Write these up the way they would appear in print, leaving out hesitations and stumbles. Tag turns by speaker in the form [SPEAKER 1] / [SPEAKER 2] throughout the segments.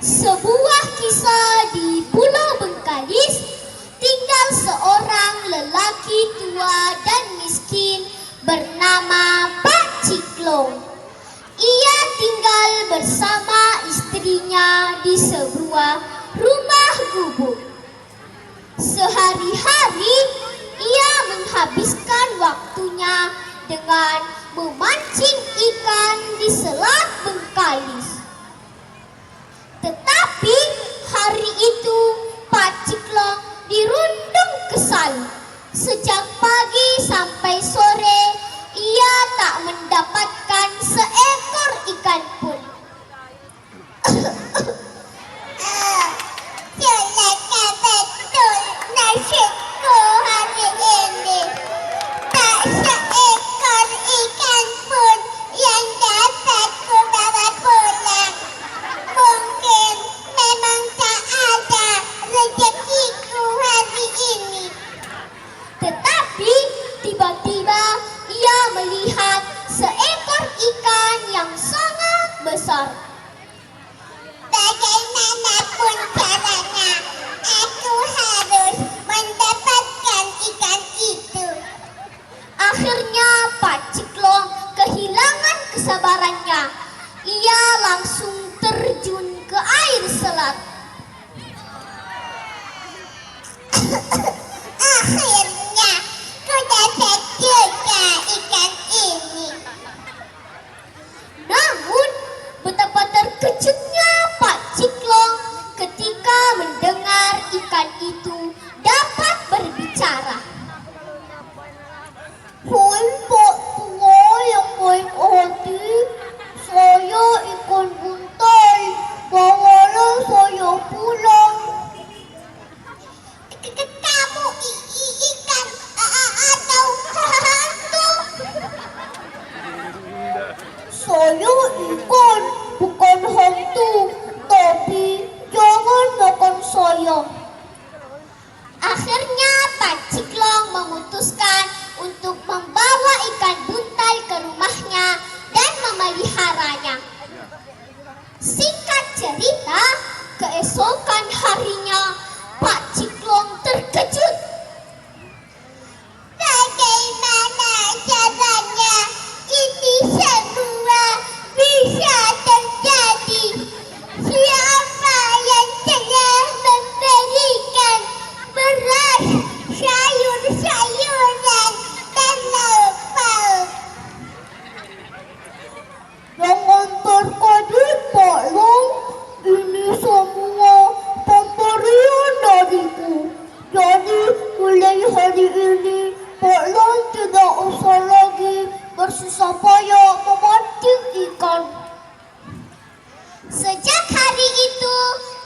[SPEAKER 1] Sebuah kisah di Pulau Bengkalis, tinggal seorang lelaki tua dan miskin bernama Pak Ciklong. Ia tinggal bersama istrinya di sebuah rumah gubuk. Sehari-hari ia menghabiskan waktunya dengan memancing ikan di Selat Bengkalis. Tetapi hari itu Pak Ciklong dirundung kesal. Sejak pagi sampai sore ia tak mendapatkan seekor ikan pun. Celaka betul nasibku hari ini. Tak seekor ikan pun yang dapat ku bawa pulang. Mungkin memang tak ada rezekiku hari ini. Tetapi tiba-tiba ia melihat seekor ikan yang sangat besar. Bagaimanapun caranya, aku harus mendapatkan ikan itu. Akhirnya Pak Ciklong kehilangan kesabarannya. Ia langsung terjun ke air selat. Akhirnya ku dapat juga ikan ini. Namun betapa terkejutnya Pak Ciklong ketika mendengar ikan itu dapat berbicara. Hai Pak tua yang baik hati, saya ikan buntal, bawalah saya pulang. Kamu ikan atau hantu? Saya ikan, bukan hantu, tapi jangan makan saya. Akhirnya Pak Ciklong memutuskan untuk membawa ikan buntal ke rumahnya dan memeliharanya. Singkat cerita, keesokan harinya Pak Ciklong terkejut. Bagaimana caranya ini semua bisa terjadi? Siapa yang telah memberikan beras, sayur-sayuran, dan lauk-pauk? Jangan terkejut Pak Long, ini semua pemberian dariku. Jadi mulai hari ini Pak Long tidak usah lagi bersusah payah memancing ikan. Sejak hari itu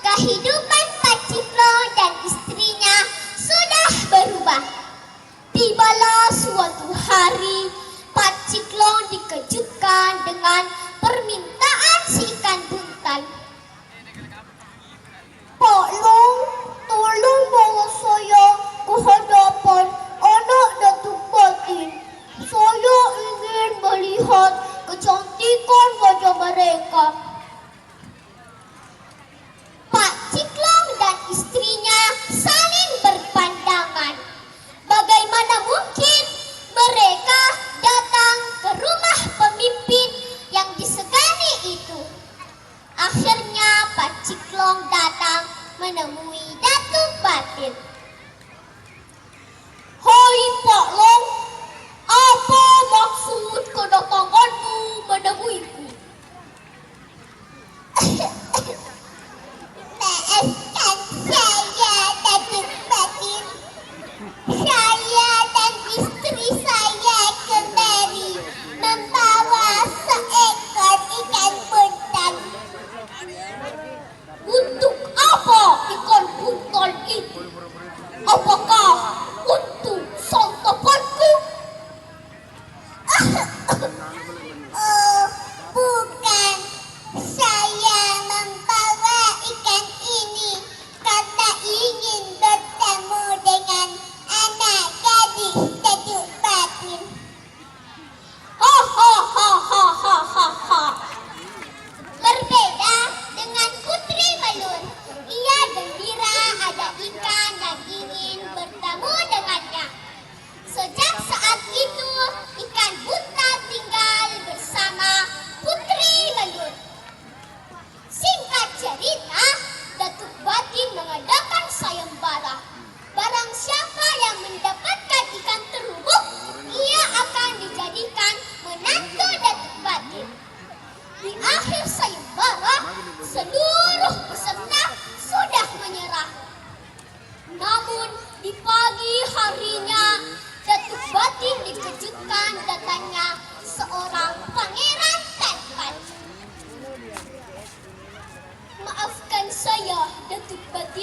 [SPEAKER 1] kehidupan Pak Ciklong dan istrinya sudah berubah. Tibalah suatu hari Pak Ciklong dikejutkan dengan permintaan si ikan buntal. Pak Long, tolong bawa saya ke hadapan anak Datuk Batin. Saya ingin melihat kecantikan wajah mereka. Pak Ciklong dan istrinya saling berpandangan. Bagaimana mungkin mereka datang ke rumah pemimpin yang disegani itu? Akhirnya Pak Ciklong datang menemui Datuk Batin. Hai Pak Long, apa maksud kedatanganmu menemuiku? Maafkan saya Datuk Batin. Saya dan istri saya kembali membawa seekor ikan buntal. Untuk apa ikan buntal itu? Apakah untuk santapanku? Oh, bukan. Saya membawa ikan ini karena ingin bertemu dengan anak gadis Datuk Batin. Ha ha ha ha ha ha ha. Berbeda dengan putri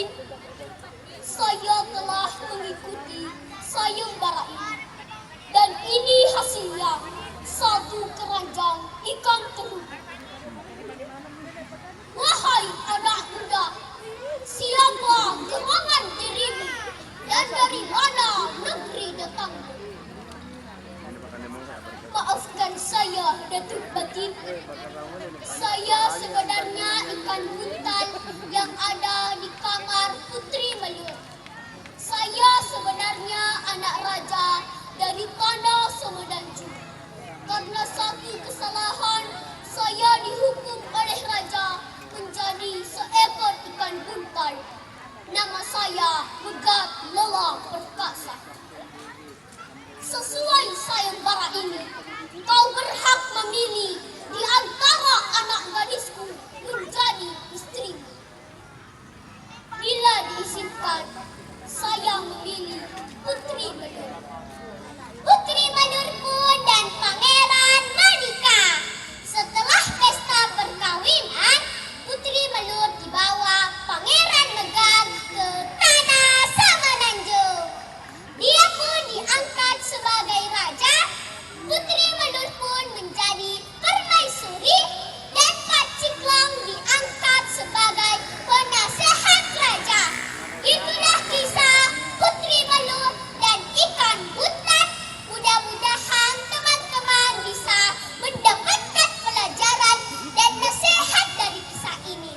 [SPEAKER 1] Batin, saya telah mengikuti sayembara ini. Dan ini hasilnya, satu keranjang ikan terumbu. Wahai anak muda, siapa gerangan dirimu dan dari mana negeri datangmu? Maafkan saya, Datuk Batin. Saya sebenarnya ikan buntal yang ada di kamar Putri Malur. Saya sebenarnya anak raja dari tanah Semedanju. Karena satu kesalahan, saya dihukum oleh raja menjadi seekor ikan buntal. Nama saya Megat Lelang Perkasa. Sesuai sayembara ini, kau berhak memilih di antara anak gadisku menjadi istrimu. Bila diizinkan, saya memilih Putri Malur. Putri Malur pun dan Pangeran menikah. Setelah pesta perkawinan, Putri Malur dibawa Pangeran Megat ke tanah Semenanjung. Dia pun diangkat sebagai raja. Putri Malur pun menjadi permaisuri dan Pak Ciklang diangkat sebagai penasehat raja. Itulah kisah Putri Malur dan ikan buntal. Mudah-mudahan teman-teman bisa mendapatkan pelajaran dan nasihat dari kisah ini.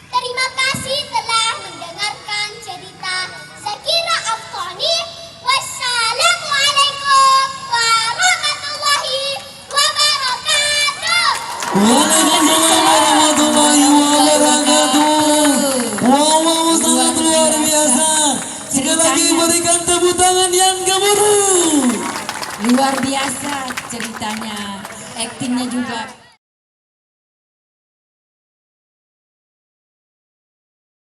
[SPEAKER 1] Terima kasih telah mendengarkan cerita Zakira Afghani. Wassalamualaikum warahmatullahi wabarakatuh.
[SPEAKER 2] Waalaikumsalam warahmatullahi wabarakatuh. Wow, sangat luar biasa. Sekali lagi berikan tepuk tangan yang gemuruh.
[SPEAKER 3] Luar biasa ceritanya, aktingnya juga.